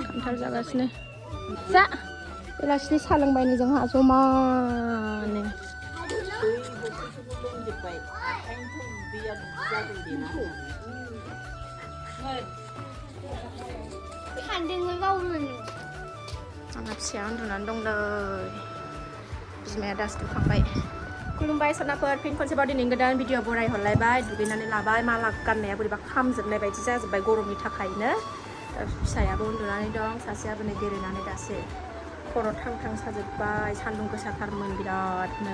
खान्थाल जागासिनो जा बेलासिनि साहा लोंबाय जोंहा जमानो आंहा फिसाया उन्दुनानै दंलै बिमाया दासो दुखांबाय खुलुमबाय सनाफोर फिन खनसेबाव दिनै गोदान भिडिअ बराय हरलायबाय दुगैनानै लाबाय माला गाननाया बोरैबा खामजोबनाय बायदि जाजोब्बाय गरमनि थाखायनो फिसायाबो उन्दुनानै दं सासेयाबो नै बेरायनानै दासो खर' थां थां साजोब्बाय सान्दुं गोसाथारमोन बिरादनो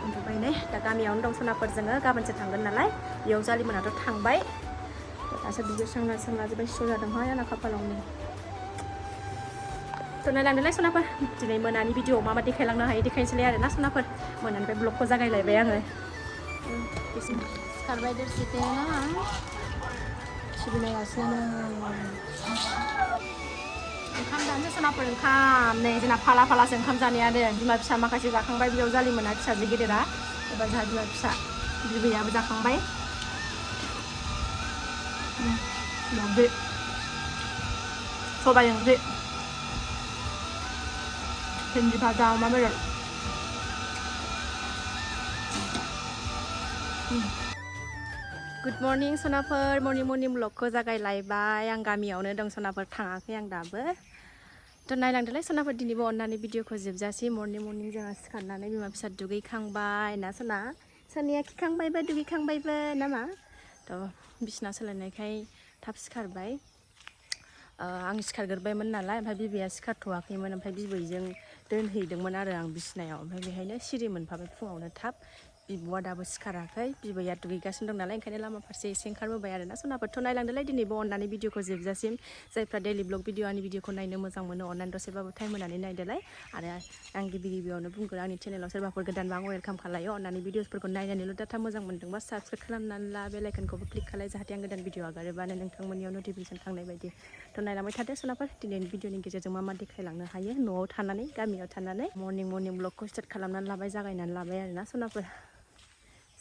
उन्दुबाय ने दा गामियावनो दं सनाफोर जोङो गाबोनसो थांगोन नालाय बेयाव जालिमोनाथ' थांबाय दासो दुगैस्रांना लाजोब्बाय स्र' जादोंहाय आंना खाफालावनो थ' नायलांदोलाय सनाफोर दिनै मोनानि भिडिअ मा देखायलांनो हायो देखायनोसैलाय आरो ना सनाफोर मोनानिफ्राय ब्लगखौ जागायलायबाय आङो सिखारबाय देरसिते ना टिभि नायगासिनो ओंखाम जानोसै सनाफोर ओंखाम नै जोंना फाला फालासो ओंखाम जानायानो बिमा फिसा माखासे जाखांबाय बेयाव जालिमोना फिसाजो गेदेरा एबा जोंहा बिमा फिसा बिबैयाबो जाखांबाय बे सबाइ ओंख्रि भिन्दि भाजा अमा बेदर गुड मर्निं सनाफोर मर्निं ब्लगखौ जागायलायबाय आं गामियावनो दं सनाफोर थाङाखै आं दाबो थ' नायलांदोलाय सनाफोर दिनैबो अननानै भिडिअखौ जोबजासै मर्निं जोंहा सिखारनानै बिमा फिसा दुगैखांबाय ना सोनाया खिखांबायबो दुगैखांबायबो नामा थ' बिसिना सोलायनायखाय थाब सिखारबाय आं सिखारग्रोबायमोन नालाय ओमफ्राय बिबैया सिखारथ'वाखैमोन ओमफ्राय बिबैजों दोनहैदोंमोन आरो आं बिसिनायाव ओमफ्राय बेहायनो सिरि मोनफाबाय फुङावनो थाब बिब'आ दाबो सिखाराखै बिबैया दुगैगासिनो दं नालाय ओंखायनो लामा फारसे एसे ओंखारबोबाय आरो ना सनाफोरथ' नायलांदोलाय दिनैबो अननानै भिडिअखौ जोबजासिम जायफ्रा डेलि ब्लग भिडिअ आंनि भिडिअखौ नायनो मोजां मोनो अननानै दसेबाबो टाइम होनानै नायदोलाय आरो आं गिबियावनो बुंगोन आंनि चेनेलाव सोरबाफोर गोदानबा आं वेलकाम खालायो अननानै भिडिअसफोरखौ नायनानैल' डाटा मोजां मोन्दोंबा साबस्क्राइब खालामनानै ला बेल आइकनखौबो क्लिक खालाय जाहाथे आं गोदान भिडिअ आगारोबानो नोंथांमोननियाव नटिफिकेसन थांनाय बायदि थ' नायलांबाय थादो सनाफोर दिनैनि भिडिअनि गेजेरजों मा देखायलांनो हायो न'आव थानानै गामियाव थानानै मर्निं ब्लगखौ स्टार्ट खालामनानै लाबाय जागायनानै लाबाय आरोना सनाफोर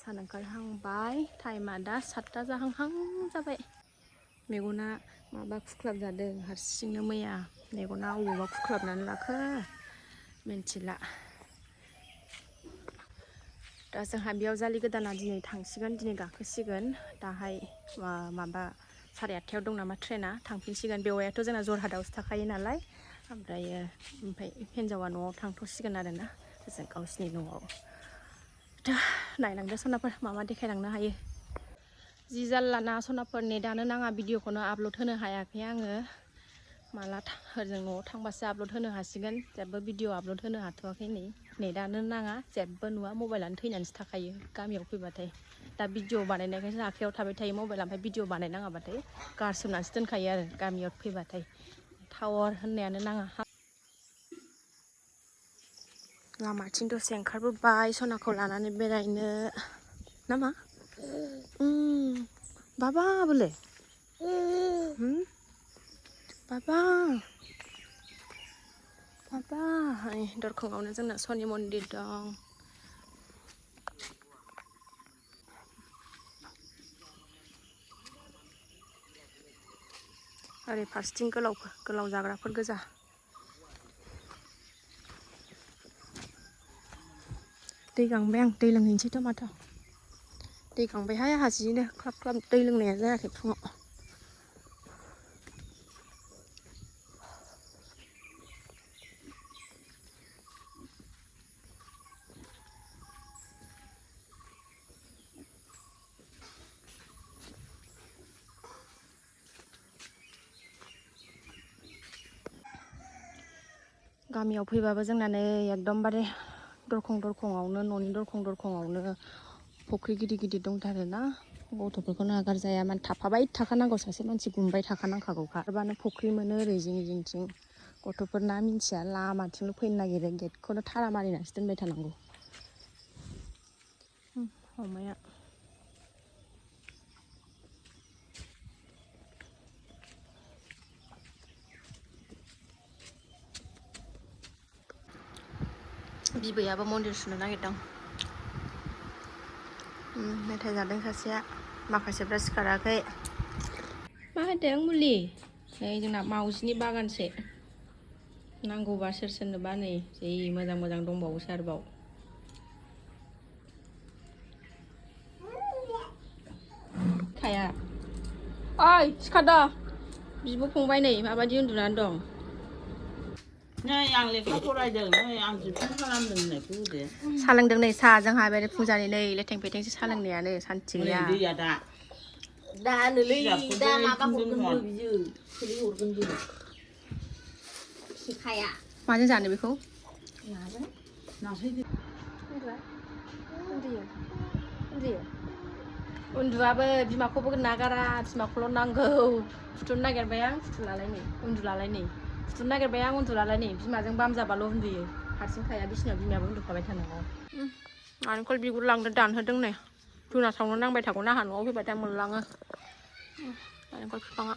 सान ओंखारहांबाय टाइमा दा 7ता जाहांहां जाबाय मेगना माबा खुख्लाब जादों हारसिंनो मैया मेगना अबावबा खुख्लाबनानै लाखो मिन्थिला दा जोंहा बेयाव जालि गोदाना दिनै थांसिगोन दिनै गाखोसिगोन दाहाय माबा 8:30 दं नामा ट्रेना थांफिनसिगोन बेवायाथ' जोंना जरहाटावसो थाखायो नालाय ओमफ्राय हिन्जावा न'आव थांथ'सिगोन आरोना जों गावसिनि न'आव दा नायलांदो सनाफोर मा देखायलांनो हायो जि जाल्लाना सनाफोर नेटानो नाङा भिडिअखौनो आपल'ड होनो हायाखै आङो माला ओजों न'आव थांबासो आपल'ड होनो हासिगोन जेबो भिडिअ आपल'ड होनो हाथ'वाखै नै नेटानो नाङा जेबो नुवा मबाइलानो थैनानैसो थाखायो गामियाव फैबाथाय दा भिडिअ बानायनायखायसो आखायाव थाबाय थायो मबाइला ओमफ्राय भिडिअ बानायनाङाबाथाय गारसोमनानैसो दोनखायो आरो गामियाव फैबाथाय टावार होननायानो नाङा लामाथिं दसे ओंखारबोबाय सनाखौ लानानै बेरायनो नामा बाबा बोले बाबा दरखंआवनो जोंना शनि मन्दिर दं ओरै फारसेथिं गोलाव जाग्राफोर गोजा दै गांबाय आं दै लोंहैनोसैथ' माथो दै गांबायहाय आंहा जिनो ख्लाब दै लोंनाया जायाखै फुङाव गामियाव फैबाबो जोंना नै एकदमबारे दरखंआवनो न'नि दरखंआवनो फुख्रि गिदिर गिदिर दंथारोना गथ'फोरखौनो नागारजाया माने थाफाबाय थाखानांगौ सासे मानसि गुमबाय थाखानांखागौखा आरोबानो फुख्रि मोनो ओरै जिंथिं गथ'फोर ना मिन्थिया लामाथिंल' फैनो नागिरो गेटखौनो थारा मारिनासो दोनबाय थानांगौ अमाया बिबैयाबो मन्दिर सुनो नागिरदों मेथाइ जादों सासेया माखासेफ्रा सिखाराखै मा होदों मुलि नै जोंना मावजिनि बागानसो नांगौबा सोरनोबा नै जि मोजां मोजां दंबावोसो आरोबाव खाया ओइ सिखारदो बिब' फंबाय नै माबायदि उन्दुनानै दं नै आं लेखा फरायदों नै आं टिउसन खालामदों होननायखौ होदो साहा लोंदों नै साहा जोंहा बे फुंजानि नै लेथें फेथेंसो साहा लोंनायानो सान्थि गैया दैया दानोलै दा माबा हरगोनबो बियो खोलि हरगोनबो सिखाया माजों जानो बेखौ नाजों नासैदो उन्दुआबो बिमाखौबो नागारा बिमाखौल' नांगौ फुथुनो नागिरबाय आं फुथुलालाय नै उन्दुलालाय नै फुथुनो नागिरबाय आं उन्दुलालाय नै बिमाजों बाम जाबाल' उन्दुयो हारसिं थाया बिसिनायाव बिमायाबो उन्दुखाबाय थानांगौ नारेंखल बिगुर लांदो दानहोदों नै जुना सावनो नांबाय थागौ ना आंहा न'आव फैबाथाय मोनलाङो नारेंखल बिफाङा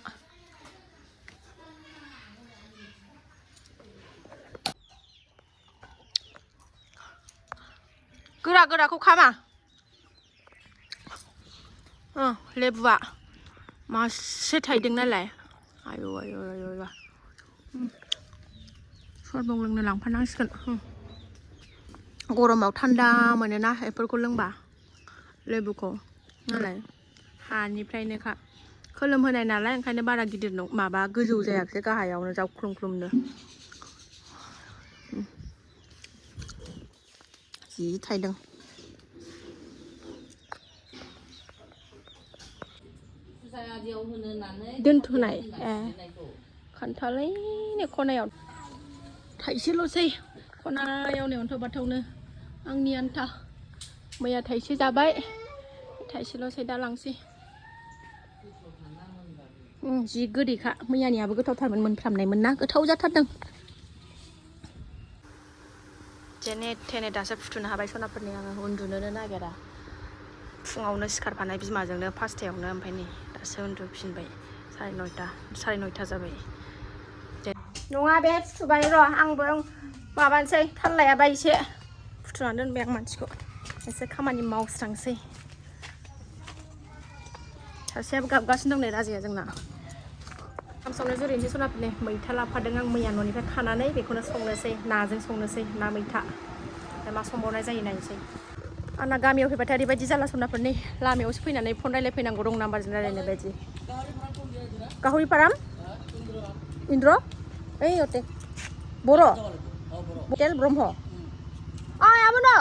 गोरा गोराखौ खामा लेबुआ मासे थाइदों नालाय आयौ आयौ आयौ सरबं लोंनो लांफानांसिगोन गरमाव थान्दा मोनोना बेफोरखौ लोंबा लेबुखौ नालाय हानिफ्रायनोखा खोलोम होनाय नालाय ओंखायनो बारा गिदिर माबा गोजौ जायाखै गाहायावनो जावख्रुमख्रुमनो जि थाइदों दोनथ'नाय खान्थालैनो खनायाव थाइसेल'सै खनायाव नै अन्थाव बाथावनो आंनि आन्था मैया थाइसे जाबाय थाइसेल'सै दा लांसै जि गोदैखा मैयानियाबो गोथावथारमोन मोनफ्रामनायमोन ना गोथाव जाथारदों जेने थेने दासो फुथुनो हाबाय सनाफोरनि आङो उन्दुनोनो नागिरा फुङावनो सिखारफानाय बिमाजोंनो 5टायावनो ओमफ्राय नै दासो उन्दुफिनबाय 9:30 जाबाय नङा बे फुथुबाय र' आंबो माबानोसै थाल लायाबा एसे फुथुनानै दोनबाय आं मानसिखौ एसे खामानि मावस्रांसै सासेयाबो गाबगासिनो दं नै राजाया जोंना ओंखाम संनो जुरिनोसै सनाफोरनि मैथा लाफादों आं मैया न'निफ्राय खानानै बेखौनो संनोसै नाजों संनोसै ना मैथा मा संबावनाय जायो नायनोसै आंना गामियाव फैबाथाय ओरैबायदि जाला सनाफोरनि लामायावसो फैनानै फन रायलायफैनांगौ रं नाम्बारजों रायलायनाय बायदि गाहरि फाराम इन्द्र ओइ अटे बर' हटेल ब्रह्म ओइ आब'नो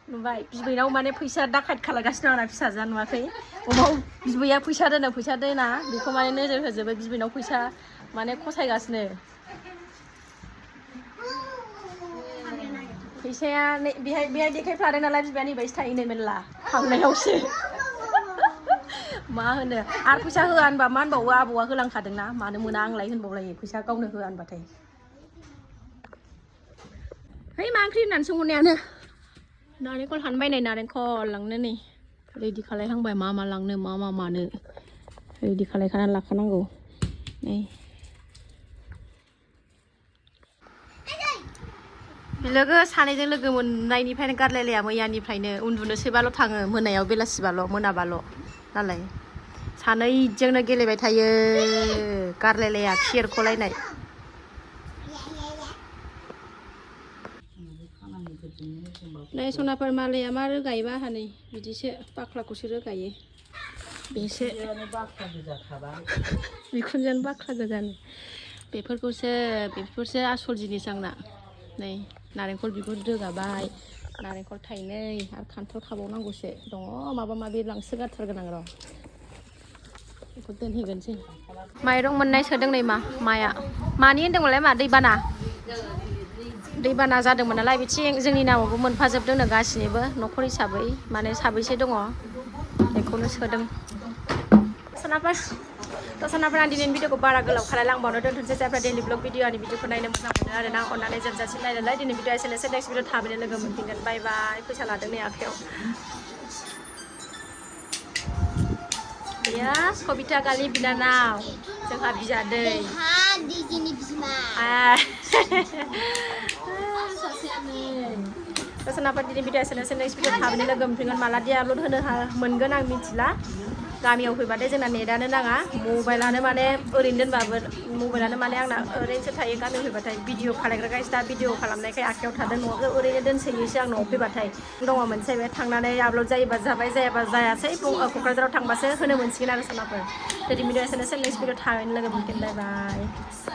नुबाय बिबैनाव माने फैसा दाखायत खालामगासिनो आंना फिसाजोआ नुवाखै अबाव बिबैया फैसा दोना बेखौ माने नोजोर होजोबो बिबैनाव फैसा माने खसायगासिनो फैसाया बेहाय देखायफ्लादों नालाय बिबाया नैबायसो थाहैनो मेरला थांनायावसो मा होनो आरो फैसा होआ होनबा मा होनबावो आबौआ होलांखादोंना मानो मोना आंलाय होनबावलायो फैसा गावनो होआ होनबाथाय है मा ओंख्रि होननानै सोंहरनायानो नारेंखल हानबायनाय नारेंखल लांनो नै रेडि खालायहांबाय मा लांनो मा मानो रेडि खालायखानानै लाखानांगौ नै लोगो सानैजों लोगो मोननायनिफ्रायनो गारलायलाया मैयानिफ्रायनो उन्दुनोसैबाल' थाङो मोनायाव बेलासिबाल' मोनाबाल' नालाय सानैजोंनो गेलेबाय थायो गारलायलाया खि एरख'लायनाय नै सनाफोर मालाया मा रोगायोबा आंहा नै बिदिसो बाख्लाखौसो रोगायो बेसो बिखुनजोआनो बाख्ला गोजानो बेफोरसो आसल जिनिस आंना नै नारेंखल बिगुर रोगाबाय नारेंखल थाइनै आरो खान्थाल खाबावनांगौसो दङ माबा माबि लांसोगारथारगोन आं र' बेखौ दोनहैगोनसै माइरं मोननाय सोदों नै माया मानि होनदोंमोनलाय मा दैबाना दैबाना जादोंमोन नालाय बिथिं जोंनि नावआवबो मोनफाजोबदोंनो गासिनिबो न'खर हिसाबै माने साबैसे दङ बेखौनो सोदों सोनाफोर आं दिनैनि भिडिअखौ बारा गोलाव खालायलांबावनो दोनथ'नोसै जायफ्रा डेलि ब्लग भिडिअ आंनि भिडिअखौ नायनो मोजां मोनो आरो ना अननानै जोबजासिम नायनायलाय दिनै भिडिअ एसेनोसै नेक्स्ट भिडिअ थाबैनो लोगो मोनफिनगोन बाय बाय फैसा लादों नै आखायाव बेयो कबिता गालि बिनानाव जोंहा बिजादै दिजिनि बिमा सोनाफोर दिनै भिडिअ एसेनोसै नेक्स्ट भिडिअ थाबैनो लोगो मोनफिनगोन माला दि आपल'ड होनो मोनगोन आं मिथिला गामियाव फैबाथाय जोंना नेटानो नाङा मबाइलानो माने ओरैनो दोनबाबो मबाइलानो माने आंना ओरैनोसो थायो गामियाव फैबाथाय भिडिअ खालायग्रा गाइस दा भिडिअ खालामनायखाय आखायाव थादों न'आव ओरैनो दोनसोयोसो आं न'आव फैबाथाय दङ मोनसे बे थांनानै आपल'ड जायोबा जाबाय जायाबा जायासै क'क्राझाराव थांबासो होनो मोनसिगोन आरो सोनाफोर दिनै भिडिअ एसेनोसै नेक्स्ट भिडिअ थाबैनो लोगो मोनफिनगोन बाय बाय